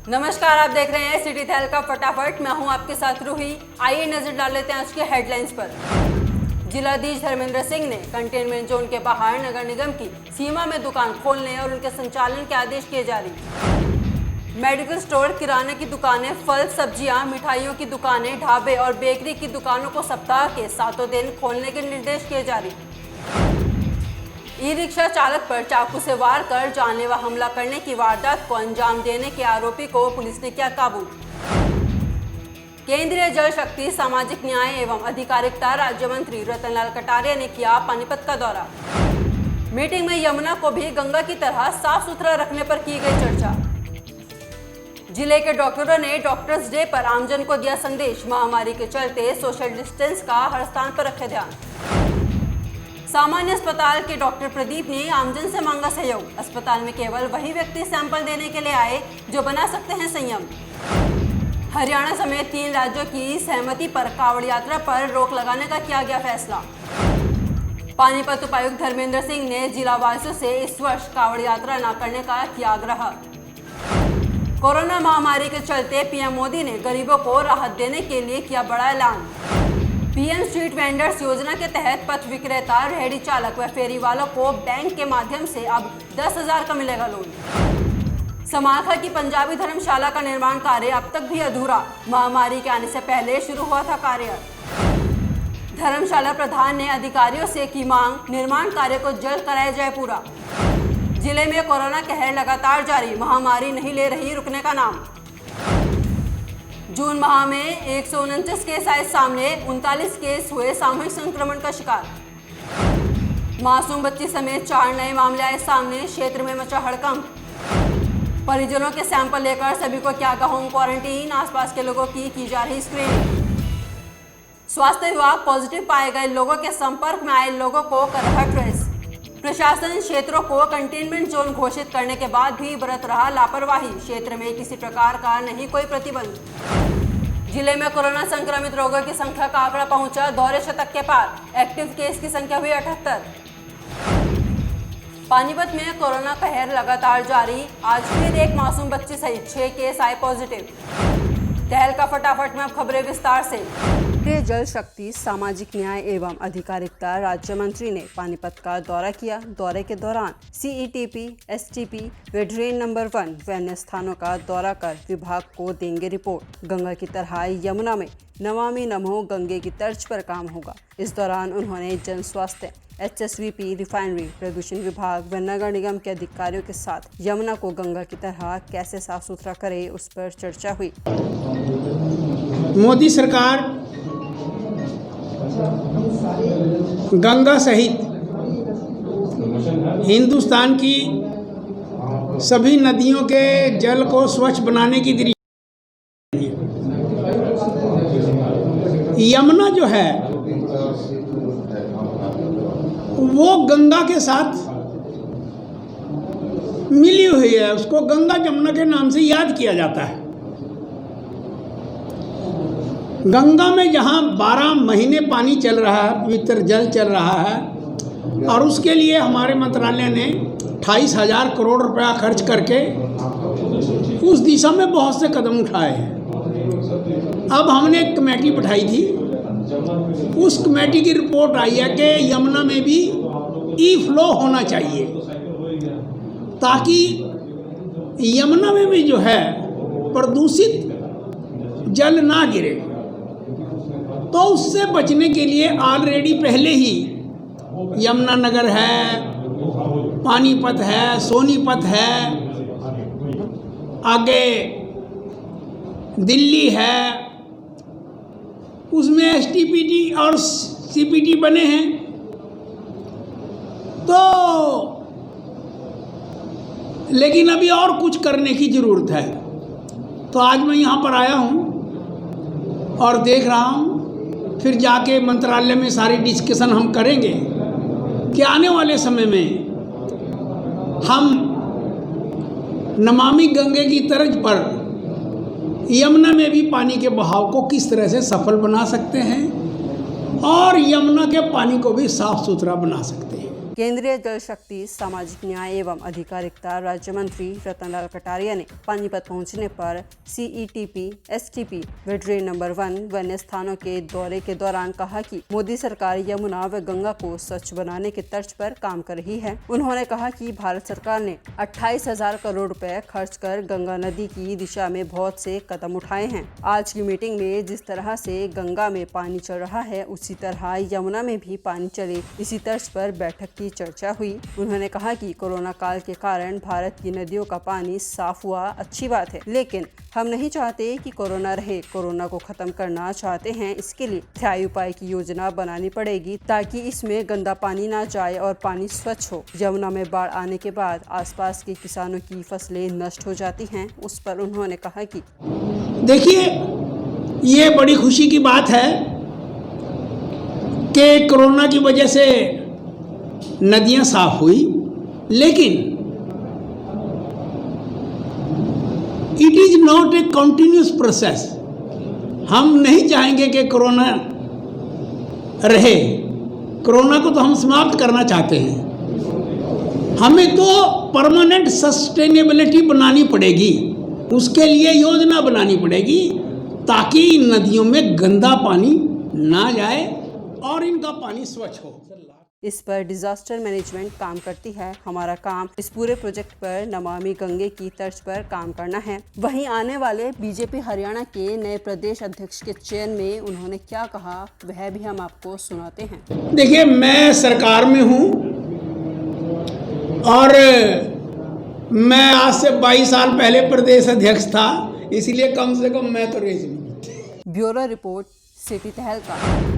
नमस्कार, आप देख रहे हैं सिटी थैल का फटाफट। मैं हूं आपके साथ रूही। आइए नजर डाल लेते हैं आज के हेडलाइंस पर। जिलाधीश धर्मेंद्र सिंह ने कंटेनमेंट जोन के बाहर नगर निगम की सीमा में दुकान खोलने और उनके संचालन के आदेश किए जारी। मेडिकल स्टोर, किराने की दुकानें, फल सब्जियां, मिठाइयों की दुकानें, ढाबे और बेकरी की दुकानों को सप्ताह के 7 दिन खोलने के निर्देश किए जारी। ई रिक्शा चालक पर चाकू से वार कर जानलेवा हमला करने की वारदात को अंजाम देने के आरोपी को पुलिस ने किया काबू। केंद्रीय जल शक्ति, सामाजिक न्याय एवं अधिकारिता राज्य मंत्री रतनलाल कटारिया ने किया पानीपत का दौरा। मीटिंग में यमुना को भी गंगा की तरह साफ सुथरा रखने पर की गई चर्चा। जिले के डॉक्टरों ने डॉक्टर्स डे पर आमजन को दिया संदेश। महामारी के चलते सोशल डिस्टेंस का हर स्थान पर रखे ध्यान। सामान्य अस्पताल के डॉक्टर प्रदीप ने आमजन से मांगा सहयोग। अस्पताल में केवल वही व्यक्ति सैंपल देने के लिए आए जो बना सकते हैं संयम। हरियाणा समेत 3 राज्यों की सहमति पर कांवड़ यात्रा पर रोक लगाने का किया गया फैसला। पानीपत उपायुक्त धर्मेंद्र सिंह ने जिला वासियों से इस वर्ष कांवड़ यात्रा न करने का किया आग्रह। कोरोना महामारी के चलते पीएम मोदी ने गरीबों को राहत देने के लिए किया बड़ा ऐलान। पीएम स्ट्रीट वेंडर्स योजना के तहत पथ विक्रेता, रेहड़ी चालक व फेरी वालों को बैंक के माध्यम से अब 10,000 का मिलेगा लोन। समाखा की पंजाबी धर्मशाला का निर्माण कार्य अब तक भी अधूरा। महामारी के आने से पहले शुरू हुआ था कार्य। धर्मशाला प्रधान ने अधिकारियों से की मांग, निर्माण कार्य को जल्द कराया जाए पूरा। जिले में कोरोना कहर लगातार जारी, महामारी नहीं ले रही रुकने का नाम। जून माह में 149 केस आए सामने, 39 केस हुए सामूहिक संक्रमण का शिकार। मासूम बच्ची समेत 4 नए मामले आए सामने, क्षेत्र में मचा हड़कंप। परिजनों के सैंपल लेकर सभी को किया गया होम क्वारंटीन, आसपास के लोगों की जा रही स्क्रीनिंग। स्वास्थ्य विभाग पॉजिटिव पाए गए लोगों के संपर्क में आए लोगों को कर रहा ट्रेस। प्रशासन क्षेत्रों को कंटेनमेंट जोन घोषित करने के बाद भी बरत रहा लापरवाही। क्षेत्र में किसी प्रकार का नहीं कोई प्रतिबंध। जिले में कोरोना संक्रमित रोगियों की संख्या का आंकड़ा पहुंचा दोहरे शतक के पार। एक्टिव केस की संख्या हुई 78। पानीपत में कोरोना कहर लगातार जारी। आज फिर एक मासूम बच्ची सहित 6 केस आए पॉजिटिव। तहल का फटाफट में अब खबरें विस्तार से। केंद्रीय जल शक्ति, सामाजिक न्याय एवं अधिकारिता राज्य मंत्री ने पानीपत का दौरा किया। दौरे के दौरान सीईटीपी, एसटीपी व ड्रेन नंबर 1 व अन्य स्थानों का दौरा कर विभाग को देंगे रिपोर्ट। गंगा की तरह यमुना में नमामि नमो गंगे की तर्ज पर काम होगा। इस दौरान उन्होंने जन स्वास्थ्य, HSVP, रिफाइनरी, प्रदूषण विभाग व नगर निगम के अधिकारियों के साथ यमुना को गंगा की तरह कैसे साफ सुथरा करे उस पर चर्चा हुई। मोदी सरकार गंगा सहित हिंदुस्तान की सभी नदियों के जल को स्वच्छ बनाने की दृष्टि, यमुना जो है वो गंगा के साथ मिली हुई है। उसको गंगा जमुना के नाम से याद किया जाता है। गंगा में जहाँ 12 महीने पानी चल रहा है, पवित्र जल चल रहा है, और उसके लिए हमारे मंत्रालय ने 28,000 करोड़ रुपया खर्च करके उस दिशा में बहुत से कदम उठाए हैं। अब हमने एक कमेटी बैठाई थी। उस कमेटी की रिपोर्ट आई है कि यमुना में भी ई फ्लो होना चाहिए, ताकि यमुना में भी जो है प्रदूषित जल ना गिरे। तो उससे बचने के लिए ऑलरेडी पहले ही यमुना नगर है, पानीपत है, सोनीपत है, आगे दिल्ली है, उसमें STPT और CPT बने हैं। तो लेकिन अभी और कुछ करने की ज़रूरत है। तो आज मैं यहाँ पर आया हूँ और देख रहा हूँ, फिर जाके मंत्रालय में सारी डिस्कशन हम करेंगे कि आने वाले समय में हम नमामि गंगे की तर्ज पर यमुना में भी पानी के बहाव को किस तरह से सफल बना सकते हैं और यमुना के पानी को भी साफ सुथरा बना सकते हैं। केंद्रीय जल शक्ति, सामाजिक न्याय एवं अधिकारिता राज्य मंत्री रतनलाल कटारिया ने पानीपत पहुंचने पर CETP, STP व ड्रेन नंबर 1 व अन्य स्थानों के दौरे के दौरान कहा कि मोदी सरकार यमुना व गंगा को स्वच्छ बनाने की तर्ज पर काम कर रही है। उन्होंने कहा कि भारत सरकार ने 28,000 करोड़ रुपए खर्च कर गंगा नदी की दिशा में बहुत से कदम उठाए हैं। आज की मीटिंग में जिस तरह से गंगा में पानी चल रहा है, उसी तरह यमुना में भी पानी चले, इसी तर्ज पर बैठक की चर्चा हुई। उन्होंने कहा कि कोरोना काल के कारण भारत की नदियों का पानी साफ हुआ, अच्छी बात है, लेकिन हम नहीं चाहते कि कोरोना रहे। कोरोना को खत्म करना चाहते हैं। इसके लिए स्थायी उपाय की योजना बनानी पड़ेगी ताकि इसमें गंदा पानी ना जाए और पानी स्वच्छ हो। यमुना में बाढ़ आने के बाद आसपास के किसानों की फसलें नष्ट हो जाती हैं। उस पर उन्होंने कहा कि देखिए, ये बड़ी खुशी की बात है कि कोरोना की वजह से नदियां साफ हुई, लेकिन it is not a continuous process. हम नहीं चाहेंगे कि कोरोना रहे। कोरोना को तो हम समाप्त करना चाहते हैं। हमें तो परमानेंट सस्टेनेबिलिटी बनानी पड़ेगी। उसके लिए योजना बनानी पड़ेगी ताकि नदियों में गंदा पानी ना जाए और इनका पानी स्वच्छ हो। इस पर डिजास्टर मैनेजमेंट काम करती है। हमारा काम इस पूरे प्रोजेक्ट पर नमामि गंगे की तर्ज पर काम करना है। वहीं आने वाले बीजेपी हरियाणा के नए प्रदेश अध्यक्ष के चयन में उन्होंने क्या कहा, वह भी हम आपको सुनाते हैं। देखिए, मैं सरकार में हूँ और मैं आज से 22 साल पहले प्रदेश अध्यक्ष था, इसलिए कम से कम मैं तो रेस में। ब्यूरो रिपोर्ट, सिटी तहलका।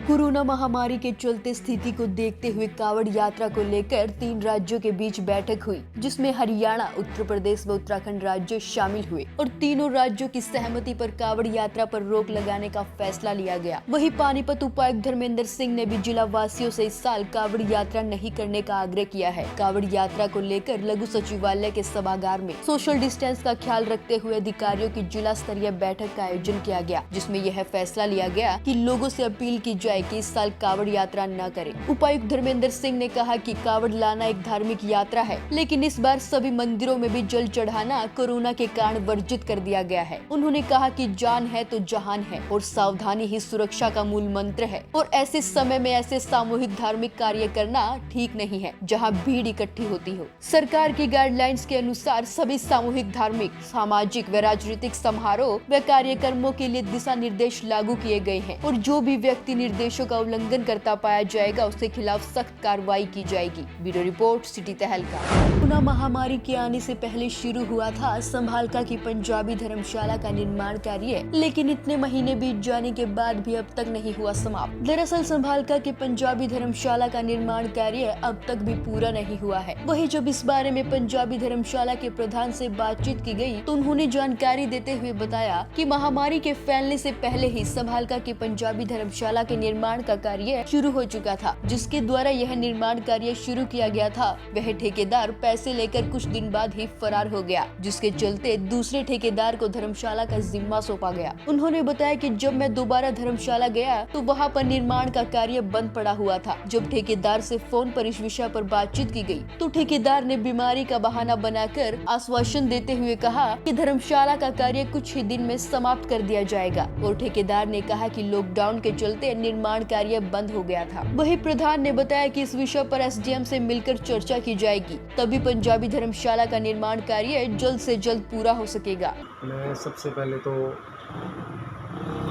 कोरोना महामारी के चलते स्थिति को देखते हुए कावड़ यात्रा को लेकर 3 राज्यों के बीच बैठक हुई, जिसमें हरियाणा, उत्तर प्रदेश व उत्तराखंड राज्य शामिल हुए और तीनों राज्यों की सहमति पर कावड़ यात्रा पर रोक लगाने का फैसला लिया गया। वहीं पानीपत उपायुक्त धर्मेंद्र सिंह ने भी जिला वासियों से इस साल कावड़ यात्रा नहीं करने का आग्रह किया है। कावड़ यात्रा को लेकर लघु सचिवालय के सभागार में सोशल डिस्टेंस का ख्याल रखते हुए अधिकारियों की जिला स्तरीय बैठक का आयोजन किया गया, जिसमें यह फैसला लिया गया कि लोगों से अपील की जाए कि इस साल कावड़ यात्रा न करें। उपायुक्त धर्मेंद्र सिंह ने कहा कि कावड़ लाना एक धार्मिक यात्रा है, लेकिन इस बार सभी मंदिरों में भी जल चढ़ाना कोरोना के कारण वर्जित कर दिया गया है। उन्होंने कहा कि जान है तो जहान है और सावधानी ही सुरक्षा का मूल मंत्र है और ऐसे समय में ऐसे सामूहिक धार्मिक कार्य करना ठीक नहीं है जहां भीड़ इकट्ठी होती हो। सरकार की गाइडलाइंस के अनुसार सभी सामूहिक धार्मिक, सामाजिक व राजनीतिक समारोह व कार्यक्रमों के लिए दिशा निर्देश लागू किए गए हैं और जो भी व्यक्ति निर्देशों का उल्लंघन करता पाया जाएगा उसके खिलाफ सख्त कार्रवाई की जाएगी। ब्यूरो रिपोर्ट, सिटी तहलका। कोरोना महामारी के आने से पहले शुरू हुआ था संभालका की पंजाबी धर्मशाला का निर्माण कार्य, लेकिन इतने महीने बीत जाने के बाद भी अब तक नहीं हुआ समाप्त। दरअसल संभालका के पंजाबी धर्मशाला का निर्माण कार्य अब तक भी पूरा नहीं हुआ है। वहीं जब इस बारे में पंजाबी धर्मशाला के प्रधान से बातचीत की गई तो उन्होंने जानकारी देते हुए बताया कि महामारी के फैलने से पहले ही संभालका की पंजाबी धर्मशाला के निर्माण का कार्य शुरू हो चुका था। जिसके द्वारा यह निर्माण कार्य शुरू किया गया था, वह ठेकेदार पैसे लेकर कुछ दिन बाद ही फरार हो गया, जिसके चलते दूसरे ठेकेदार को धर्मशाला का जिम्मा सौंपा गया। उन्होंने बताया कि जब मैं दोबारा धर्मशाला गया तो वहां पर निर्माण का कार्य बंद पड़ा हुआ था। जब ठेकेदार से फोन पर इस विषय पर बातचीत की गई तो ठेकेदार ने बीमारी का बहाना बनाकर आश्वासन देते हुए कहा कि धर्मशाला का कार्य कुछ ही दिन में समाप्त कर दिया जाएगा और ठेकेदार ने कहा कि लॉकडाउन के चलते निर्माण कार्य बंद हो गया था। वही प्रधान ने बताया कि इस विषय पर SDM से मिलकर चर्चा की जाएगी, तभी पंजाबी धर्मशाला का निर्माण कार्य जल्द से जल्द पूरा हो सकेगा। मैं सबसे पहले तो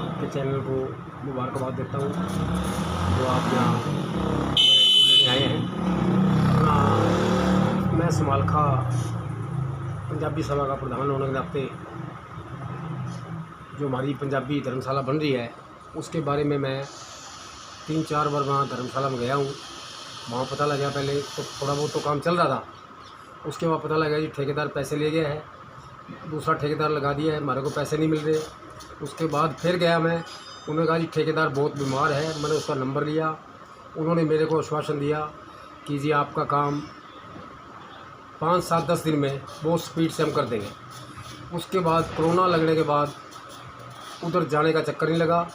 आपके चैनल को मुबारकबाद देता हूँ जो आप यहाँ लेने आए हैं। मैं संभालका पंजाबी सभा का प्रधान होने के नाते जो हमारी पंजाबी धर्मशाला बन रही है उसके बारे में मैं 3-4 बार वहाँ धर्मशाला में गया हूँ। वहाँ पता लगा, पहले तो थोड़ा बहुत तो काम चल रहा था, उसके बाद पता लगा कि ठेकेदार पैसे ले गया है, दूसरा ठेकेदार लगा दिया है, हमारे को पैसे नहीं मिल रहे। उसके बाद फिर गया मैं, उन्होंने कहा जी ठेकेदार बहुत बीमार है। मैंने उसका नंबर लिया, उन्होंने मेरे को आश्वासन दिया कि जी आपका काम 5-7-10 दिन में बहुत स्पीड से हम कर देंगे। उसके बाद कोरोना लगने के बाद उधर जाने का चक्कर नहीं लगा।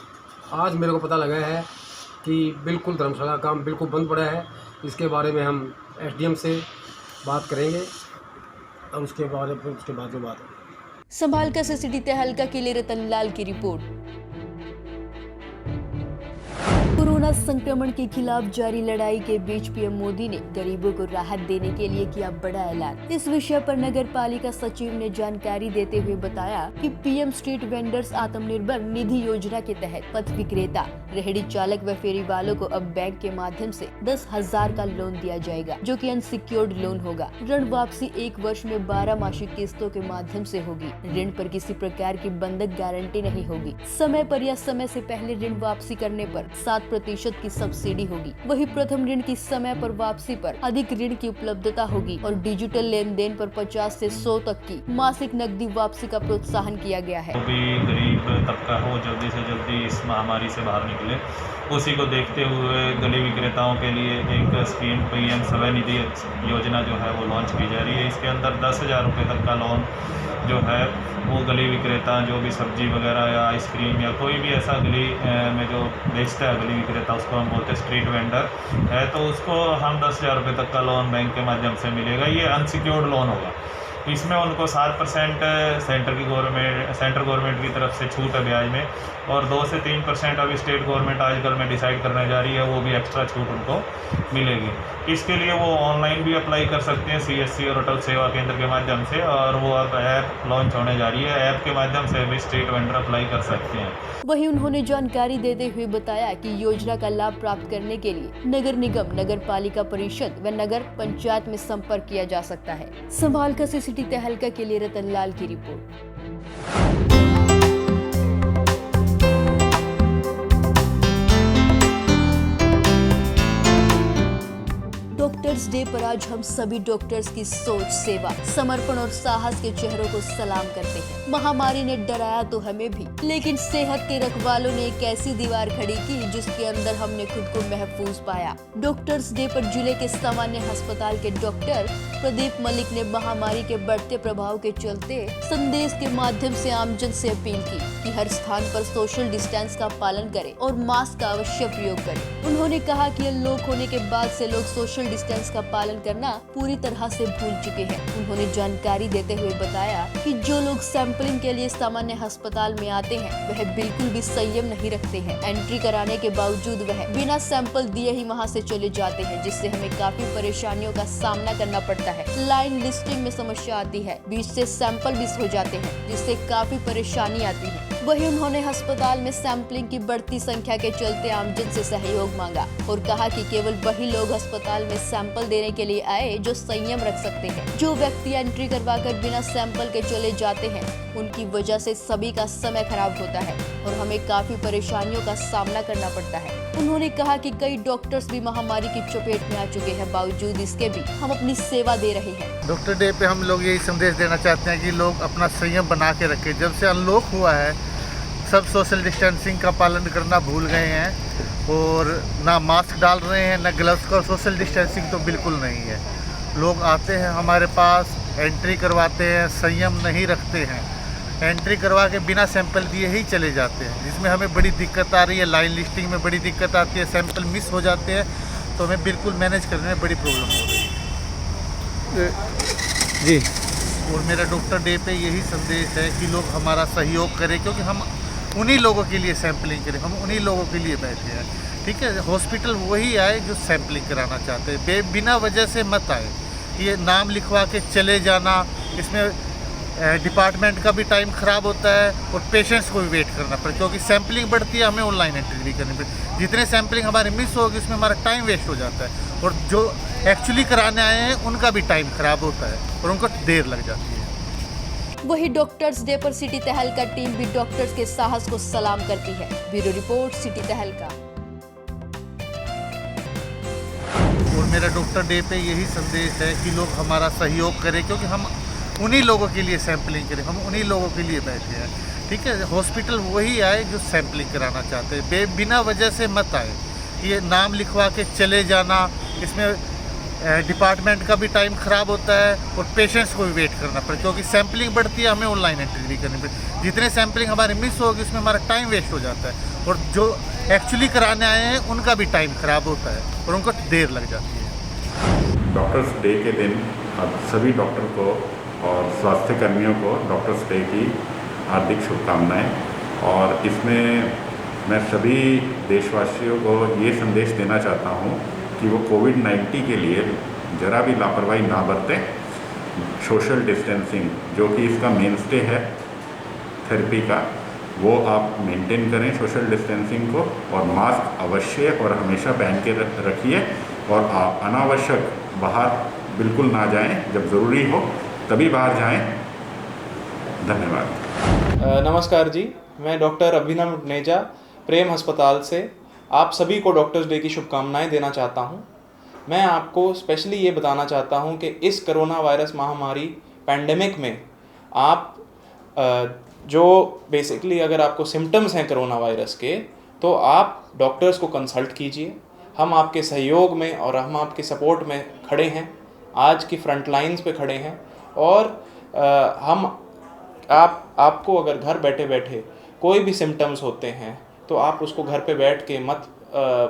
आज मेरे को पता लगा है कि बिल्कुल धर्मशाला का काम बिल्कुल बंद पड़ा है। इसके बारे में हम एसडीएम से बात करेंगे और उसके बाद जो बात है। संभालका से सिटी तहलका के लिए रतनलाल की रिपोर्ट। कोरोना संक्रमण के खिलाफ जारी लड़ाई के बीच पीएम मोदी ने गरीबों को राहत देने के लिए किया बड़ा ऐलान। इस विषय पर नगर पालिका सचिव ने जानकारी देते हुए बताया कि PM street vendors Atmanirbhar Nidhi योजना के तहत पथ विक्रेता, रेहड़ी चालक व फेरी वालों को अब बैंक के माध्यम से 10,000 का लोन दिया जाएगा, जो कि अनसिक्योर्ड लोन होगा। ऋण वापसी 1 वर्ष में 12 मासिक किस्तों के माध्यम से होगी। ऋण पर किसी प्रकार की बंधक गारंटी नहीं होगी। समय पर या समय से पहले ऋण वापसी करने पर 7% की सब्सिडी होगी। वही प्रथम ऋण की समय पर वापसी पर अधिक ऋण की उपलब्धता होगी और डिजिटल लेन देन पर 50 से 100 तक की मासिक नकदी वापसी का प्रोत्साहन किया गया है। जो भी गरीब तबका हो जल्दी से जल्दी इस महामारी से बाहर निकले, उसी को देखते हुए गली विक्रेताओं के लिए एक स्कीम पीएम स्वनिधि योजना जो है वो लॉन्च की जा रही है। इसके अंदर 10,000 रुपये तक का लोन जो है वो गली विक्रेता जो भी सब्जी वगैरह या आइसक्रीम या कोई भी ऐसा गली में जो बेचता है गली विक्रेता, उसको हम बोलते हैं स्ट्रीट वेंडर है, तो उसको हम 10,000 रुपये तक का लोन बैंक के माध्यम से मिलेगा। ये अनसिक्योर्ड लोन होगा। इसमें उनको 7% सेंट्रल गवर्नमेंट की तरफ से छूट है ब्याज में, और 2 से 3% अभी स्टेट गवर्नमेंट आजकल में डिसाइड करने जा रही है, वो भी एक्स्ट्रा छूट उनको मिलेगी। इसके लिए वो ऑनलाइन भी अप्लाई कर सकते हैं सीएससी और अटल सेवा केंद्र के माध्यम से, और वो अब ऐप लॉन्च होने जा रही है। ऐप के माध्यम से भी स्ट्रीट वेंडर अप्लाई कर सकते हैं। वहीं उन्होंने जानकारी देते हुए बताया कि योजना का लाभ प्राप्त करने के लिए नगर निगम, नगर पालिका परिषद व नगर पंचायत में संपर्क किया जा सकता है। संभालका से सिटी तहलका के लिए रतनलाल की रिपोर्ट। डॉक्टर्स डे पर आज हम सभी डॉक्टर्स की सोच, सेवा, समर्पण और साहस के चेहरों को सलाम करते हैं। महामारी ने डराया तो हमें भी, लेकिन सेहत के रखवालों ने एक ऐसी दीवार खड़ी की जिसके अंदर हमने खुद को महफूज पाया। डॉक्टर्स डे पर जिले के सामान्य अस्पताल के डॉक्टर प्रदीप मलिक ने महामारी के बढ़ते प्रभाव के चलते संदेश के माध्यम से आमजन से अपील की कि हर स्थान पर सोशल डिस्टेंस का पालन करें और मास्क का अवश्य प्रयोग करें। उन्होंने कहा कि अनलॉक होने के बाद से लोग सोशल डिस्टेंस का पालन करना पूरी तरह से भूल चुके हैं। उन्होंने जानकारी देते हुए बताया कि जो लोग सैंपलिंग के लिए सामान्य अस्पताल में आते हैं वह बिल्कुल भी संयम नहीं रखते हैं। एंट्री कराने के बावजूद वह बिना सैंपल दिए ही वहां से चले जाते हैं, जिससे हमें काफी परेशानियों का सामना करना पड़ता है। लाइन लिस्टिंग में समस्या आती है, बीच से सैंपल मिस हो जाते हैं, जिससे काफी परेशानी आती है। वहीं उन्होंने अस्पताल में सैंपलिंग की बढ़ती संख्या के चलते आमजन से सहयोग मांगा और कहा कि केवल वही लोग अस्पताल में सैंपल देने के लिए आए जो संयम रख सकते हैं। जो व्यक्ति एंट्री करवाकर बिना सैंपल के चले जाते हैं, उनकी वजह से सभी का समय खराब होता है और हमें काफी परेशानियों का सामना करना पड़ता है। उन्होंने कहा कि कई डॉक्टर्स भी महामारी की चपेट में आ चुके हैं, बावजूद इसके भी हम अपनी सेवा दे रहे हैं। डॉक्टर डे पे हम लोग यही संदेश देना चाहते हैं कि लोग अपना संयम बना के रखें। जब से अनलॉक हुआ है, सब सोशल डिस्टेंसिंग का पालन करना भूल गए हैं और ना मास्क डाल रहे हैं, ना ग्लव्स का। सोशल डिस्टेंसिंग तो बिल्कुल नहीं है। लोग आते हैं हमारे पास, एंट्री करवाते हैं, संयम नहीं रखते हैं, एंट्री करवा के बिना सैंपल दिए ही चले जाते हैं, जिसमें हमें बड़ी दिक्कत आ रही है। लाइन लिस्टिंग में बड़ी दिक्कत आती है, सैंपल मिस हो जाते हैं, तो हमें बिल्कुल मैनेज करने में बड़ी प्रॉब्लम हो रही है जी। और मेरा डॉक्टर डे पे यही संदेश है कि लोग हमारा सहयोग करें, क्योंकि हम उन्हीं लोगों के लिए सैंपलिंग करें, हम उन्हीं लोगों के लिए बैठे हैं। ठीक है, हॉस्पिटल वही आए जो सैंपलिंग कराना चाहते हैं, बिना वजह से मत आए। ये नाम लिखवा के चले जाना, इसमें डिपार्टमेंट का भी टाइम ख़राब होता है और पेशेंट्स को भी वेट करना पड़ता है, क्योंकि सैंपलिंग बढ़ती है, हमें ऑनलाइन एंट्री भी करनी पड़ती। जितने सैंपलिंग हमारे मिस होगी उसमें हमारा टाइम वेस्ट हो जाता है, और जो एक्चुअली कराने आए हैं उनका भी टाइम ख़राब होता है और उनको देर लग जाती है। वही डॉक्टर्स डे पर सिटी तहलका टीम भी डॉक्टर्स के साहस को सलाम करती है। ब्यूरो रिपोर्ट, सिटी तहलका। और मेरा डॉक्टर डे पे यही संदेश है कि लोग हमारा सहयोग करें, क्योंकि हम उन्हीं लोगों के लिए सैंपलिंग करें, हम उन्हीं लोगों के लिए बैठे हैं। ठीक है, हॉस्पिटल वही आए जो सैंपलिंग कराना चाहते हैं, बिना वजह से मत आए। ये नाम लिखवा के चले जाना, इसमें डिपार्टमेंट का भी टाइम ख़राब होता है और पेशेंट्स को भी वेट करना पड़ता है, क्योंकि सैम्पलिंग बढ़ती है, हमें ऑनलाइन एंट्री भी करनी पड़ती है। जितने सैम्पलिंग हमारे मिस होगी उसमें हमारा टाइम वेस्ट हो जाता है, और जो एक्चुअली कराने आए हैं उनका भी टाइम ख़राब होता है और उनको देर लग जाती है। डॉक्टर्स डे के दिन अब सभी डॉक्टर को और स्वास्थ्य कर्मियों को डॉक्टर्स डे की हार्दिक शुभकामनाएं। और इसमें मैं सभी देशवासियों को ये संदेश देना चाहता हूँ कि वो कोविड-19 के लिए ज़रा भी लापरवाही ना बरतें। सोशल डिस्टेंसिंग जो कि इसका मेन स्टे है थेरेपी का, वो आप मेंटेन करें सोशल डिस्टेंसिंग को, और मास्क अवश्य और हमेशा पहन के रखिए, और आप अनावश्यक बाहर बिल्कुल ना जाएं। जब ज़रूरी हो तभी बाहर जाएं। धन्यवाद। नमस्कार जी, मैं डॉक्टर अभिनव नेजा प्रेम अस्पताल से आप सभी को डॉक्टर्स डे की शुभकामनाएं देना चाहता हूं। मैं आपको स्पेशली ये बताना चाहता हूं कि इस कोरोना वायरस महामारी पैंडेमिक में आप जो बेसिकली अगर आपको सिम्टम्स हैं कोरोना वायरस के, तो आप डॉक्टर्स को कंसल्ट कीजिए। हम आपके सहयोग में और हम आपके सपोर्ट में खड़े हैं, आज की फ्रंट लाइन्स पे खड़े हैं। और हम आपको अगर घर बैठे बैठे कोई भी सिम्टम्स होते हैं तो आप उसको घर पे बैठ के मत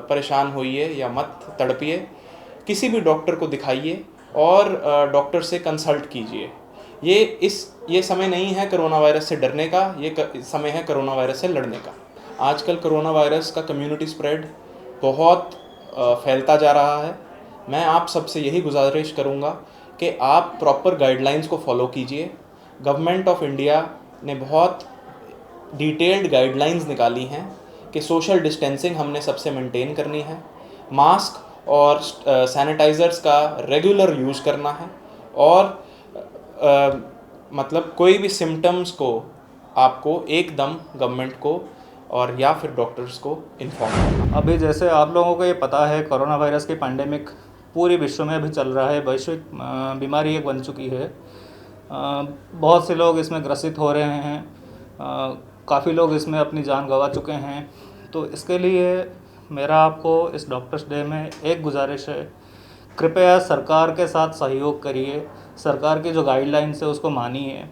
परेशान होइए या मत तड़पिए, किसी भी डॉक्टर को दिखाइए और डॉक्टर से कंसल्ट कीजिए। ये समय नहीं है कोरोना वायरस से डरने का, ये समय है कोरोना वायरस से लड़ने का। आजकल कोरोना वायरस का कम्युनिटी स्प्रेड बहुत फैलता जा रहा है। मैं आप सबसे यही गुजारिश करूँगा कि आप प्रॉपर गाइडलाइंस को फॉलो कीजिए। गवर्नमेंट ऑफ इंडिया ने बहुत डिटेल्ड गाइडलाइंस निकाली हैं कि सोशल डिस्टेंसिंग हमने सबसे मेंटेन करनी है, मास्क और सैनिटाइज़र्स का रेगुलर यूज़ करना है, और मतलब कोई भी सिम्टम्स को आपको एकदम गवर्नमेंट को और या फिर डॉक्टर्स को इन्फॉर्म करना। अभी जैसे आप लोगों को ये पता है, कोरोना वायरस की पैंडेमिक पूरे विश्व में अभी चल रहा है, वैश्विक बीमारी एक बन चुकी है। बहुत से लोग इसमें ग्रसित हो रहे हैं, काफ़ी लोग इसमें अपनी जान गंवा चुके हैं। तो इसके लिए मेरा आपको इस डॉक्टर्स डे में एक गुजारिश है, कृपया सरकार के साथ सहयोग करिए, सरकार की जो गाइडलाइंस है उसको मानिए।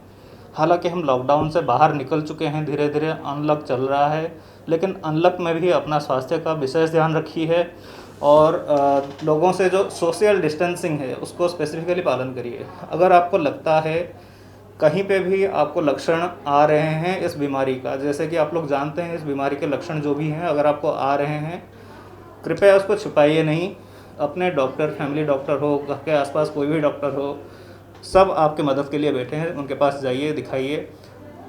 हालांकि हम लॉकडाउन से बाहर निकल चुके हैं, धीरे धीरे अनलॉक चल रहा है, लेकिन अनलॉक में भी अपना स्वास्थ्य का विशेष ध्यान रखिए और लोगों से जो सोशल डिस्टेंसिंग है उसको स्पेसिफिकली पालन करिए। अगर आपको लगता है कहीं पे भी आपको लक्षण आ रहे हैं इस बीमारी का, जैसे कि आप लोग जानते हैं इस बीमारी के लक्षण जो भी हैं, अगर आपको आ रहे हैं कृपया उसको छुपाइए नहीं। अपने डॉक्टर, फैमिली डॉक्टर हो, घर के आसपास कोई भी डॉक्टर हो, सब आपके मदद के लिए बैठे हैं, उनके पास जाइए, दिखाइए।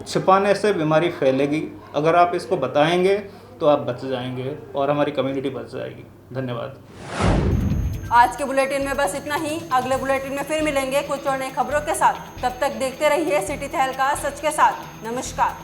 छिपाने से बीमारी फैलेगी, अगर आप इसको बताएंगे तो आप बच जाएंगे और हमारी कम्युनिटी बच जाएगी। धन्यवाद। आज के बुलेटिन में बस इतना ही। अगले बुलेटिन में फिर मिलेंगे कुछ और नई खबरों के साथ। तब तक देखते रहिए सिटी तहलका सच के साथ। नमस्कार।